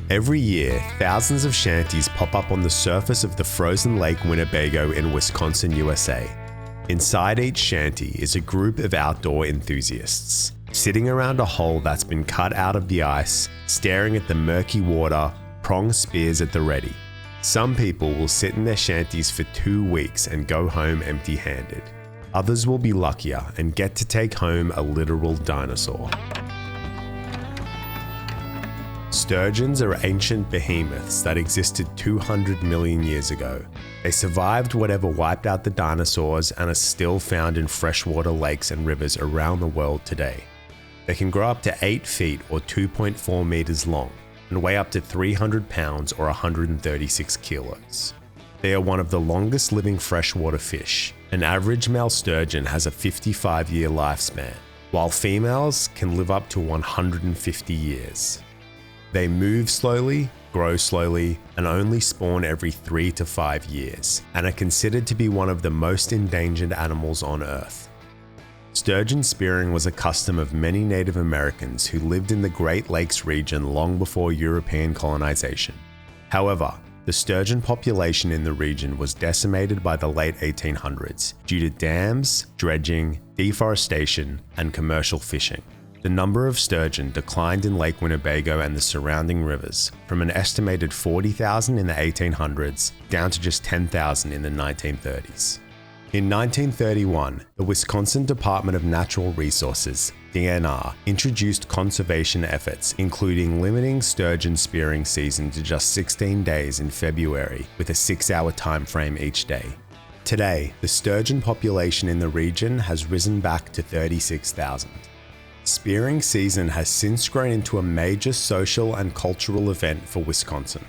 Every year, thousands of shanties pop up on the surface of the frozen Lake Winnebago in Wisconsin, USA. Inside each shanty is a group of outdoor enthusiasts, sitting around a hole that's been cut out of the ice, staring at the murky water, pronged spears at the ready. Some people will sit in their shanties for 2 weeks and go home empty-handed. Others will be luckier and get to take home a literal dinosaur. Sturgeons are ancient behemoths that existed 200 million years ago. They survived whatever wiped out the dinosaurs and are still found in freshwater lakes and rivers around the world today. They can grow up to 8 feet or 2.4 meters long and weigh up to 300 pounds or 136 kilos. They are one of the longest living freshwater fish. An average male sturgeon has a 55-year lifespan, while females can live up to 150 years. They move slowly, grow slowly, and only spawn every 3 to 5 years, and are considered to be one of the most endangered animals on Earth. Sturgeon spearing was a custom of many Native Americans who lived in the Great Lakes region long before European colonization. However, the sturgeon population in the region was decimated by the late 1800s due to dams, dredging, deforestation, and commercial fishing. The number of sturgeon declined in Lake Winnebago and the surrounding rivers from an estimated 40,000 in the 1800s down to just 10,000 in the 1930s. In 1931, the Wisconsin Department of Natural Resources, DNR, introduced conservation efforts, including limiting sturgeon spearing season to just 16 days in February with a 6-hour time frame each day. Today, the sturgeon population in the region has risen back to 36,000. Spearing season has since grown into a major social and cultural event for Wisconsin.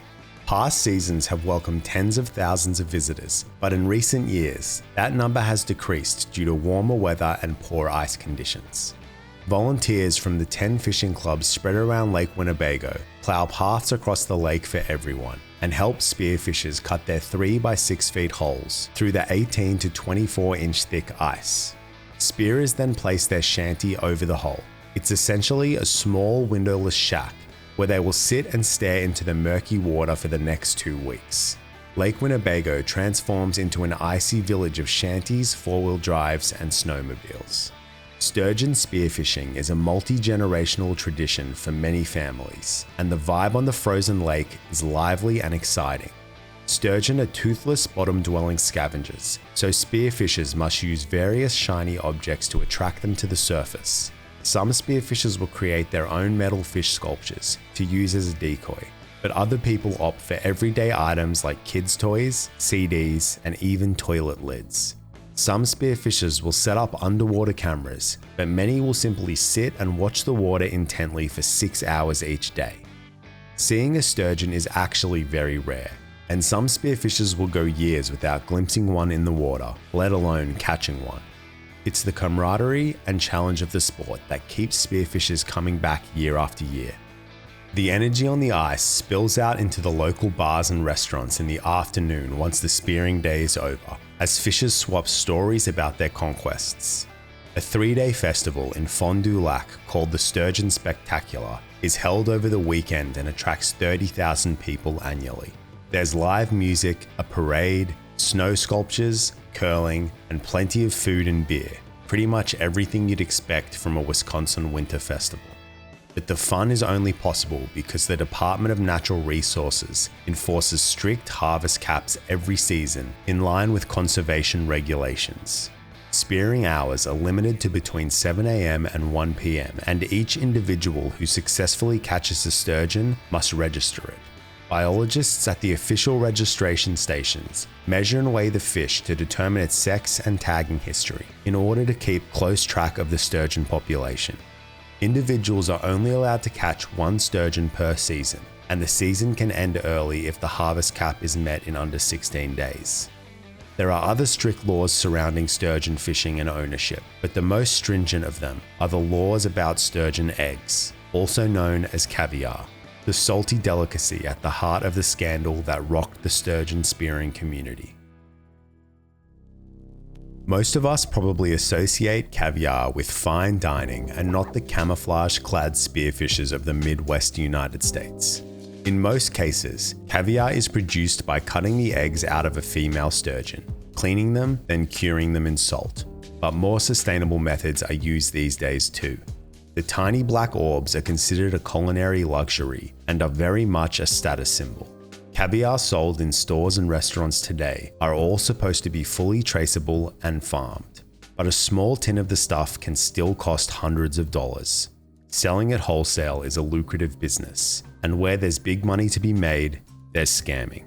Past seasons have welcomed tens of thousands of visitors, but in recent years, that number has decreased due to warmer weather and poor ice conditions. Volunteers from the 10 fishing clubs spread around Lake Winnebago plow paths across the lake for everyone and help spearfishers cut their 3 by 6 feet holes through the 18 to 24 inch thick ice. Spearers then place their shanty over the hole. It's essentially a small windowless shack where they will sit and stare into the murky water for the next 2 weeks. Lake Winnebago transforms into an icy village of shanties, 4-wheel drives, and snowmobiles. Sturgeon spearfishing is a multi-generational tradition for many families, and the vibe on the frozen lake is lively and exciting. Sturgeon are toothless bottom-dwelling scavengers, so spearfishers must use various shiny objects to attract them to the surface. Some spearfishers will create their own metal fish sculptures to use as a decoy, but other people opt for everyday items like kids' toys, CDs, and even toilet lids. Some spearfishers will set up underwater cameras, but many will simply sit and watch the water intently for 6 hours each day. Seeing a sturgeon is actually very rare, and some spearfishers will go years without glimpsing one in the water, let alone catching one. It's the camaraderie and challenge of the sport that keeps spearfishers coming back year after year. The energy on the ice spills out into the local bars and restaurants in the afternoon once the spearing day is over, as fishers swap stories about their conquests. A 3-day festival in Fond du Lac called the Sturgeon Spectacular is held over the weekend and attracts 30,000 people annually. There's live music, a parade, snow sculptures, curling, and plenty of food and beer. Pretty much everything you'd expect from a Wisconsin winter festival. But the fun is only possible because the Department of Natural Resources enforces strict harvest caps every season in line with conservation regulations. Spearing hours are limited to between 7 a.m. and 1 p.m., and each individual who successfully catches a sturgeon must register it. Biologists at the official registration stations measure and weigh the fish to determine its sex and tagging history in order to keep close track of the sturgeon population. Individuals are only allowed to catch 1 sturgeon per season, and the season can end early if the harvest cap is met in under 16 days. There are other strict laws surrounding sturgeon fishing and ownership, but the most stringent of them are the laws about sturgeon eggs, also known as caviar, the salty delicacy at the heart of the scandal that rocked the sturgeon spearing community. Most of us probably associate caviar with fine dining and not the camouflage-clad spearfishers of the Midwest United States. In most cases, caviar is produced by cutting the eggs out of a female sturgeon, cleaning them, then curing them in salt. But more sustainable methods are used these days too. The tiny black orbs are considered a culinary luxury and are very much a status symbol. Caviar sold in stores and restaurants today are all supposed to be fully traceable and farmed, but a small tin of the stuff can still cost hundreds of dollars. Selling at wholesale is a lucrative business, and where there's big money to be made, there's scamming.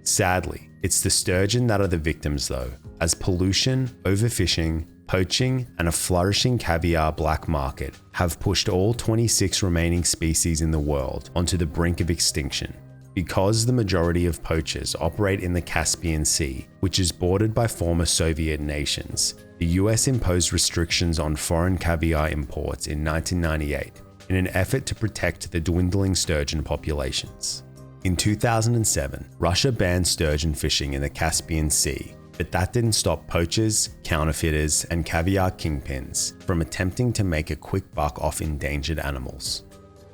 Sadly, it's the sturgeon that are the victims though, as pollution, overfishing, poaching, and a flourishing caviar black market have pushed all 26 remaining species in the world onto the brink of extinction. Because the majority of poachers operate in the Caspian Sea, which is bordered by former Soviet nations, the US imposed restrictions on foreign caviar imports in 1998 in an effort to protect the dwindling sturgeon populations. In 2007, Russia banned sturgeon fishing in the Caspian Sea, but that didn't stop poachers, counterfeiters, and caviar kingpins from attempting to make a quick buck off endangered animals.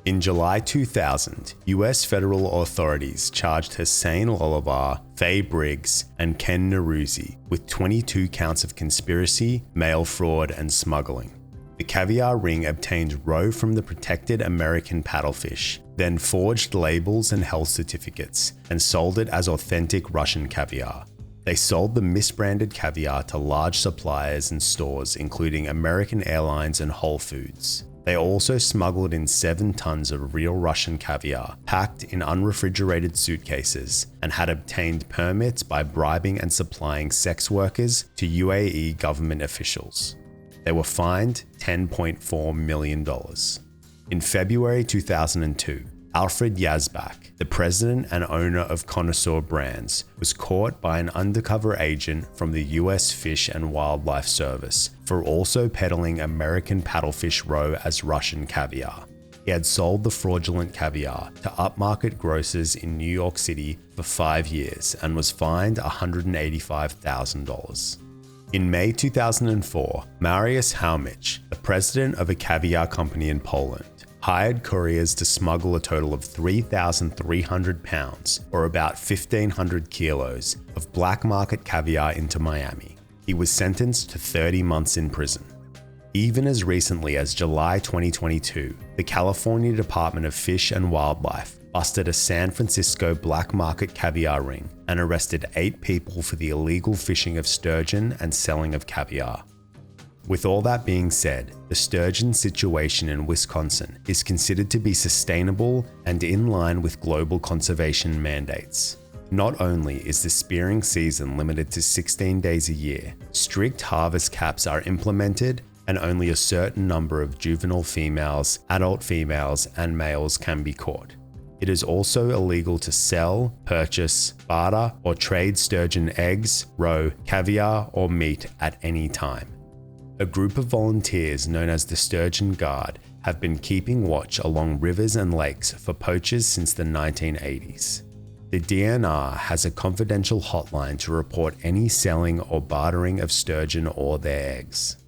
In July 2000, US federal authorities charged Hussein Lolavar, Faye Briggs, and Ken Neruzzi with 22 counts of conspiracy, mail fraud, and smuggling. The caviar ring obtained roe from the protected American paddlefish, then forged labels and health certificates, and sold it as authentic Russian caviar. They sold the misbranded caviar to large suppliers and stores including American Airlines and Whole Foods. They also smuggled in 7 tons of real Russian caviar, packed in unrefrigerated suitcases, and had obtained permits by bribing and supplying sex workers to UAE government officials. They were fined $10.4 million. In February 2002, Alfred Yazbak, the president and owner of Connoisseur Brands, was caught by an undercover agent from the US Fish and Wildlife Service for also peddling American paddlefish roe as Russian caviar. He had sold the fraudulent caviar to upmarket grocers in New York City for 5 years and was fined $185,000. In May 2004, Mariusz Haumich, the president of a caviar company in Poland, hired couriers to smuggle a total of 3,300 pounds, or about 1,500 kilos, of black market caviar into Miami. He was sentenced to 30 months in prison. Even as recently as July 2022, the California Department of Fish and Wildlife busted a San Francisco black market caviar ring and arrested 8 people for the illegal fishing of sturgeon and selling of caviar. With all that being said, the sturgeon situation in Wisconsin is considered to be sustainable and in line with global conservation mandates. Not only is the spearing season limited to 16 days a year, strict harvest caps are implemented and only a certain number of juvenile females, adult females, and males can be caught. It is also illegal to sell, purchase, barter, or trade sturgeon eggs, roe, caviar, or meat at any time. A group of volunteers known as the Sturgeon Guard have been keeping watch along rivers and lakes for poachers since the 1980s. The DNR has a confidential hotline to report any selling or bartering of sturgeon or their eggs.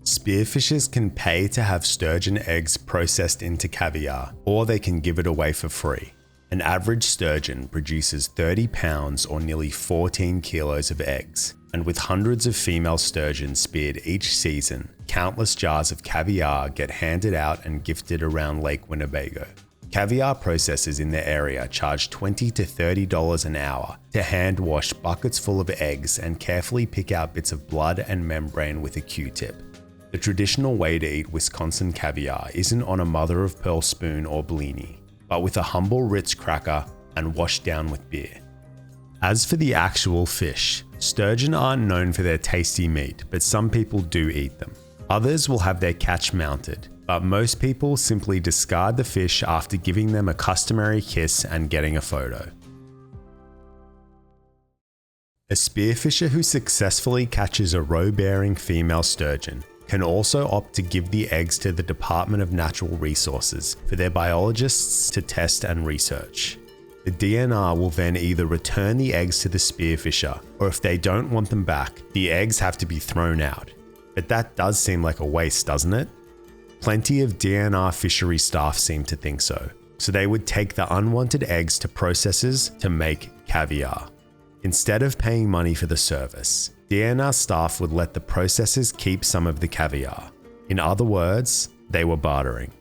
Spearfishers can pay to have sturgeon eggs processed into caviar, or they can give it away for free. An average sturgeon produces 30 pounds or nearly 14 kilos of eggs. And with hundreds of female sturgeons speared each season, countless jars of caviar get handed out and gifted around Lake Winnebago. Caviar processors in the area charge $20 to $30 an hour to hand wash buckets full of eggs and carefully pick out bits of blood and membrane with a Q-tip. The traditional way to eat Wisconsin caviar isn't on a mother-of-pearl spoon or blini, but with a humble Ritz cracker and washed down with beer. As for the actual fish, sturgeon aren't known for their tasty meat, but some people do eat them. Others will have their catch mounted, but most people simply discard the fish after giving them a customary kiss and getting a photo. A spearfisher who successfully catches a roe-bearing female sturgeon can also opt to give the eggs to the Department of Natural Resources for their biologists to test and research. The DNR will then either return the eggs to the spearfisher, or if they don't want them back, the eggs have to be thrown out. But that does seem like a waste, doesn't it? Plenty of DNR fishery staff seem to think so. So they would take the unwanted eggs to processors to make caviar. Instead of paying money for the service, DNR staff would let the processors keep some of the caviar. In other words, they were bartering.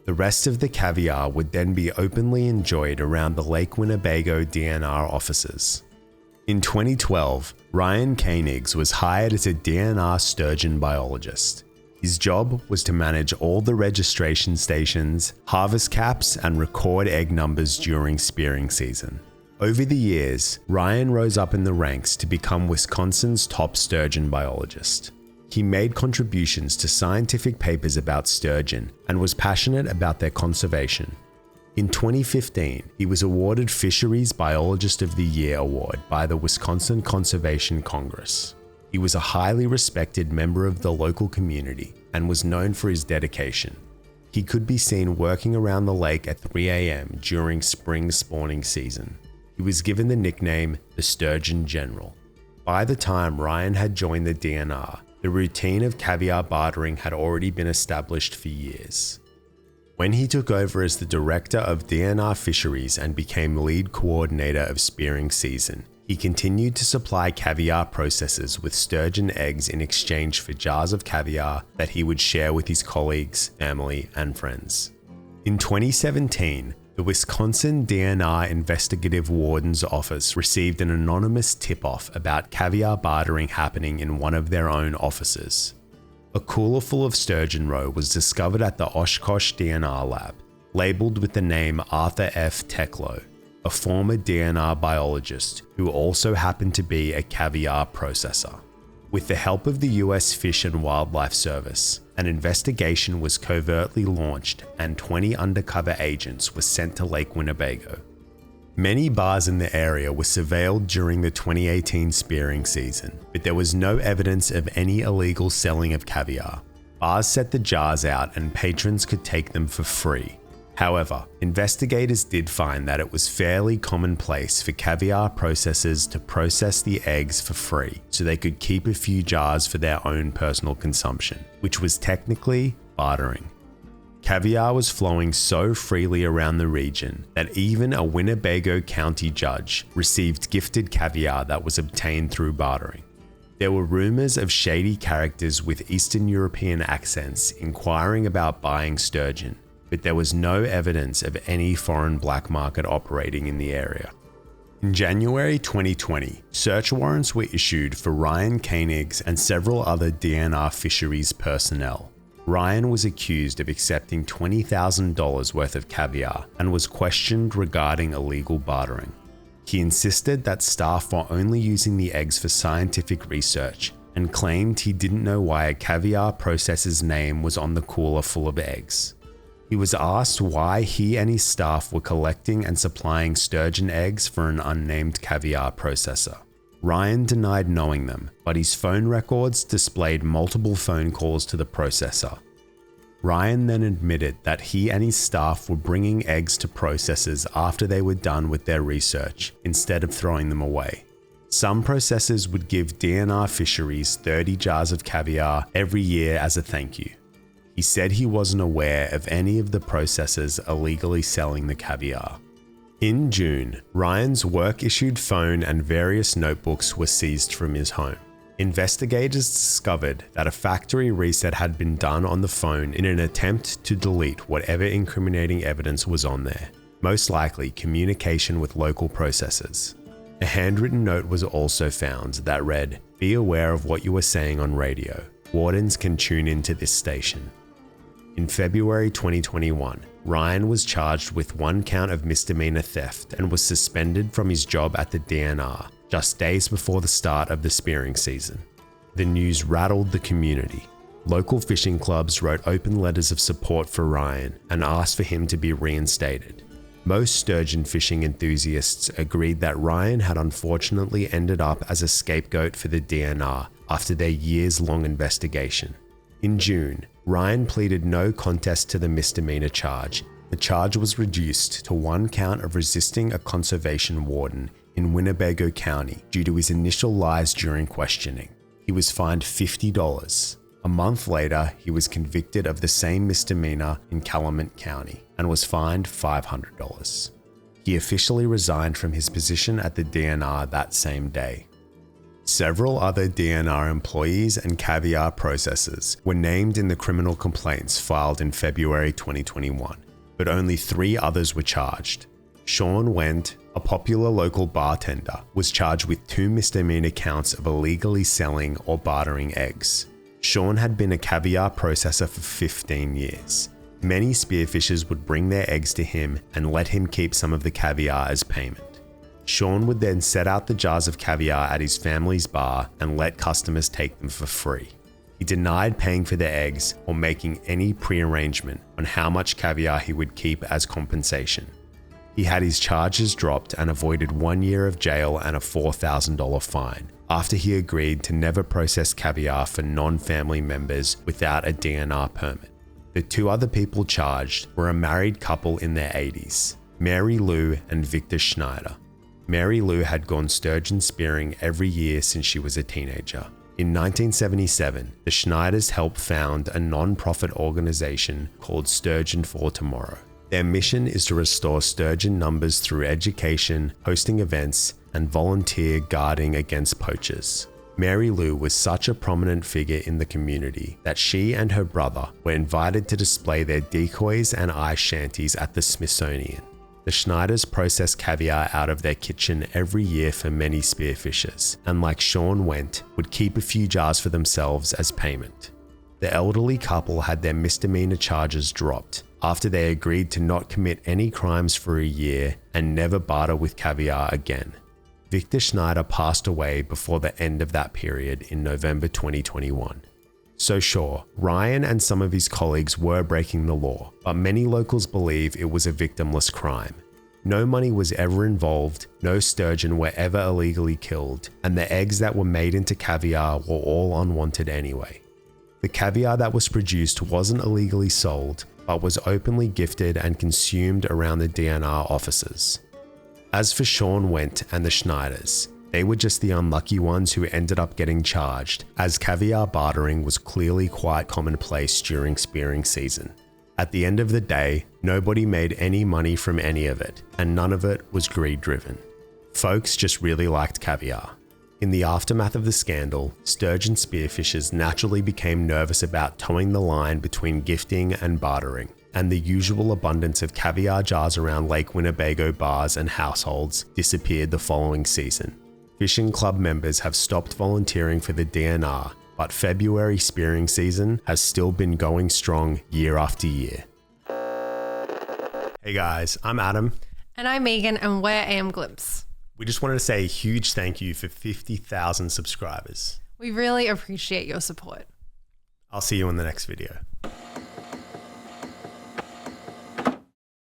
The rest of the caviar would then be openly enjoyed around the Lake Winnebago DNR offices. In 2012, Ryan Koenigs was hired as a DNR sturgeon biologist. His job was to manage all the registration stations, harvest caps, and record egg numbers during spearing season. Over the years, Ryan rose up in the ranks to become Wisconsin's top sturgeon biologist. He made contributions to scientific papers about sturgeon and was passionate about their conservation. In 2015, he was awarded Fisheries Biologist of the Year award by the Wisconsin Conservation Congress. He was a highly respected member of the local community and was known for his dedication. He could be seen working around the lake at 3 a.m. during spring spawning season. He was given the nickname the Sturgeon General. By the time Ryan had joined the DNR, the routine of caviar bartering had already been established for years. When he took over as the director of DNR Fisheries and became lead coordinator of spearing season, he continued to supply caviar processors with sturgeon eggs in exchange for jars of caviar that he would share with his colleagues, family, and friends. In 2017, the Wisconsin DNR Investigative Warden's Office received an anonymous tip-off about caviar bartering happening in one of their own offices. A cooler full of sturgeon roe was discovered at the Oshkosh DNR lab, labeled with the name Arthur F. Teklo, a former DNR biologist who also happened to be a caviar processor. With the help of the U.S. Fish and Wildlife Service, an investigation was covertly launched and 20 undercover agents were sent to Lake Winnebago. Many bars in the area were surveilled during the 2018 spearing season, but there was no evidence of any illegal selling of caviar. Bars set the jars out and patrons could take them for free. However, investigators did find that it was fairly commonplace for caviar processors to process the eggs for free so they could keep a few jars for their own personal consumption, which was technically bartering. Caviar was flowing so freely around the region that even a Winnebago County judge received gifted caviar that was obtained through bartering. There were rumors of shady characters with Eastern European accents inquiring about buying sturgeon, but there was no evidence of any foreign black market operating in the area. In January 2020, search warrants were issued for Ryan Koenigs and several other DNR fisheries personnel. Ryan was accused of accepting $20,000 worth of caviar and was questioned regarding illegal bartering. He insisted that staff were only using the eggs for scientific research and claimed he didn't know why a caviar processor's name was on the cooler full of eggs. He was asked why he and his staff were collecting and supplying sturgeon eggs for an unnamed caviar processor. Ryan denied knowing them, but his phone records displayed multiple phone calls to the processor. Ryan then admitted that he and his staff were bringing eggs to processors after they were done with their research, instead of throwing them away. Some processors would give DNR Fisheries 30 jars of caviar every year as a thank you. He said he wasn't aware of any of the processors illegally selling the caviar. In June, Ryan's work-issued phone and various notebooks were seized from his home. Investigators discovered that a factory reset had been done on the phone in an attempt to delete whatever incriminating evidence was on there, most likely communication with local processors. A handwritten note was also found that read, "Be aware of what you are saying on radio. Wardens can tune into this station." In February 2021, Ryan was charged with 1 count of misdemeanor theft and was suspended from his job at the DNR just days before the start of the spearing season. The news rattled the community. Local fishing clubs wrote open letters of support for Ryan and asked for him to be reinstated. Most sturgeon fishing enthusiasts agreed that Ryan had unfortunately ended up as a scapegoat for the DNR after their years-long investigation. In June, Ryan pleaded no contest to the misdemeanor charge. The charge was reduced to 1 count of resisting a conservation warden in Winnebago County due to his initial lies during questioning. He was fined $50. A month later, he was convicted of the same misdemeanor in Calumet County and was fined $500. He officially resigned from his position at the DNR that same day. Several other DNR employees and caviar processors were named in the criminal complaints filed in February 2021, but only 3 others were charged. Sean Wendt, a popular local bartender, was charged with 2 misdemeanor counts of illegally selling or bartering eggs. Sean had been a caviar processor for 15 years. Many spearfishers would bring their eggs to him and let him keep some of the caviar as payment. Sean would then set out the jars of caviar at his family's bar and let customers take them for free. He denied paying for the eggs or making any pre-arrangement on how much caviar he would keep as compensation. He had his charges dropped and avoided 1 year of jail and a $4,000 fine after he agreed to never process caviar for non-family members without a DNR permit. The 2 other people charged were a married couple in their 80s, Mary Lou and Victor Schneider. Mary Lou had gone sturgeon spearing every year since she was a teenager. In 1977, the Schneiders helped found a non-profit organization called Sturgeon for Tomorrow. Their mission is to restore sturgeon numbers through education, hosting events, and volunteer guarding against poachers. Mary Lou was such a prominent figure in the community that she and her brother were invited to display their decoys and ice shanties at the Smithsonian. The Schneiders process caviar out of their kitchen every year for many spearfishers, and like Sean Wendt, would keep a few jars for themselves as payment. The elderly couple had their misdemeanor charges dropped after they agreed to not commit any crimes for a year and never barter with caviar again. Victor Schneider passed away before the end of that period in November 2021. So sure, Ryan and some of his colleagues were breaking the law, but many locals believe it was a victimless crime. No money was ever involved, no sturgeon were ever illegally killed, and the eggs that were made into caviar were all unwanted anyway. The caviar that was produced wasn't illegally sold, but was openly gifted and consumed around the DNR offices. As for Sean Wendt and the Schneiders, they were just the unlucky ones who ended up getting charged, as caviar bartering was clearly quite commonplace during spearing season. At the end of the day, nobody made any money from any of it, and none of it was greed-driven. Folks just really liked caviar. In the aftermath of the scandal, sturgeon spearfishers naturally became nervous about towing the line between gifting and bartering, and the usual abundance of caviar jars around Lake Winnebago bars and households disappeared the following season. Fishing club members have stopped volunteering for the DNR, but February spearing season has still been going strong year after year. Hey guys, I'm Adam. And I'm Megan, and we're AM Glimpse. We just wanted to say a huge thank you for 50,000 subscribers. We really appreciate your support. I'll see you in the next video.